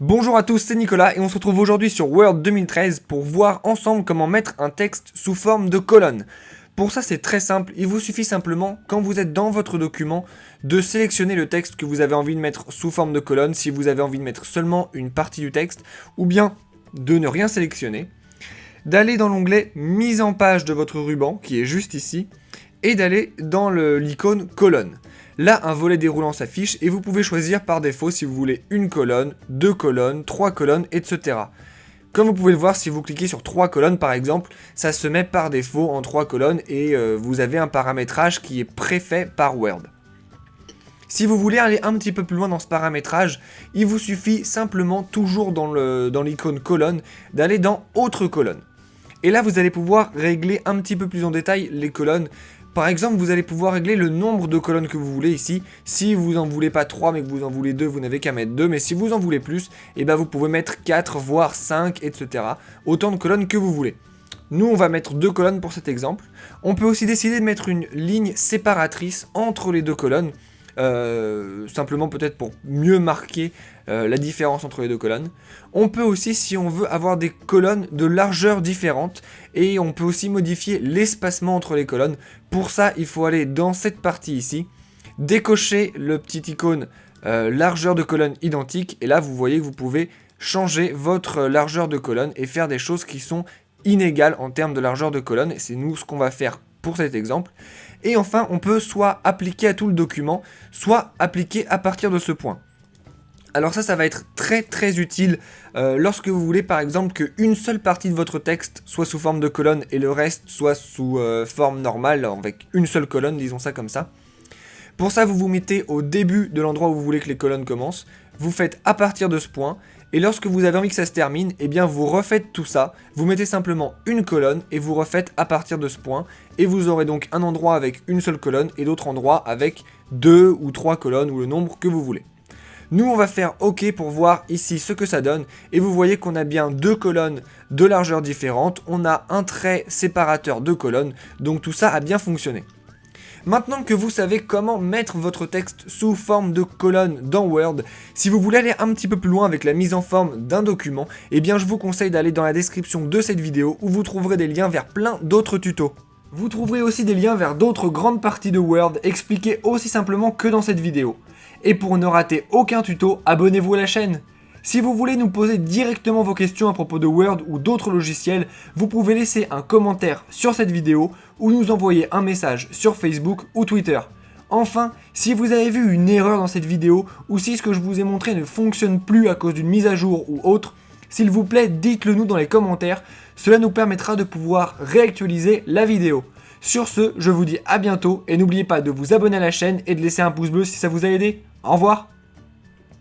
Bonjour à tous, c'est Nicolas et on se retrouve aujourd'hui sur Word 2013 pour voir ensemble comment mettre un texte sous forme de colonne. Pour ça c'est très simple, il vous suffit simplement quand vous êtes dans votre document de sélectionner le texte que vous avez envie de mettre sous forme de colonne si vous avez envie de mettre seulement une partie du texte ou bien de ne rien sélectionner, d'aller dans l'onglet mise en page de votre ruban qui est juste ici et d'aller dans l'icône colonne. Là, un volet déroulant s'affiche et vous pouvez choisir par défaut si vous voulez une colonne, deux colonnes, trois colonnes, etc. Comme vous pouvez le voir, si vous cliquez sur 3 colonnes par exemple, ça se met par défaut en 3 colonnes et vous avez un paramétrage qui est préfet par Word. Si vous voulez aller un petit peu plus loin dans ce paramétrage, il vous suffit simplement, toujours dans l'icône colonne, d'aller dans autre colonne. Et là, vous allez pouvoir régler un petit peu plus en détail les colonnes. Par exemple, vous allez pouvoir régler le nombre de colonnes que vous voulez ici. Si vous en voulez pas 3 mais que vous en voulez 2, vous n'avez qu'à mettre 2. Mais si vous en voulez plus, eh ben vous pouvez mettre 4, voire 5, etc. Autant de colonnes que vous voulez. Nous, on va mettre 2 colonnes pour cet exemple. On peut aussi décider de mettre une ligne séparatrice entre les 2 colonnes. Simplement peut-être pour mieux marquer la différence entre les 2 colonnes. On peut aussi, si on veut, avoir des colonnes de largeur différentes et on peut aussi modifier l'espacement entre les colonnes. Pour ça, il faut aller dans cette partie ici, décocher le petit icône largeur de colonne identique et là vous voyez que vous pouvez changer votre largeur de colonne et faire des choses qui sont inégales en termes de largeur de colonne et c'est nous ce qu'on va faire pour cet exemple. Et enfin, on peut soit appliquer à tout le document, soit appliquer à partir de ce point. Alors ça va être très utile lorsque vous voulez par exemple qu'une seule partie de votre texte soit sous forme de colonne et le reste soit sous forme normale, avec une seule colonne, disons ça comme ça. Pour ça, vous vous mettez au début de l'endroit où vous voulez que les colonnes commencent, vous faites à partir de ce point, et lorsque vous avez envie que ça se termine, eh bien vous refaites tout ça, vous mettez simplement une colonne et vous refaites à partir de ce point, et vous aurez donc un endroit avec une seule colonne et d'autres endroits avec 2 ou 3 colonnes ou le nombre que vous voulez. Nous on va faire OK pour voir ici ce que ça donne, et vous voyez qu'on a bien 2 colonnes de largeur différentes, on a un trait séparateur de colonnes, donc tout ça a bien fonctionné. Maintenant que vous savez comment mettre votre texte sous forme de colonne dans Word, si vous voulez aller un petit peu plus loin avec la mise en forme d'un document, eh bien je vous conseille d'aller dans la description de cette vidéo où vous trouverez des liens vers plein d'autres tutos. Vous trouverez aussi des liens vers d'autres grandes parties de Word expliquées aussi simplement que dans cette vidéo. Et pour ne rater aucun tuto, abonnez-vous à la chaîne. Si vous voulez nous poser directement vos questions à propos de Word ou d'autres logiciels, vous pouvez laisser un commentaire sur cette vidéo ou nous envoyer un message sur Facebook ou Twitter. Enfin, si vous avez vu une erreur dans cette vidéo ou si ce que je vous ai montré ne fonctionne plus à cause d'une mise à jour ou autre, s'il vous plaît, dites-le nous dans les commentaires, cela nous permettra de pouvoir réactualiser la vidéo. Sur ce, je vous dis à bientôt et n'oubliez pas de vous abonner à la chaîne et de laisser un pouce bleu si ça vous a aidé. Au revoir!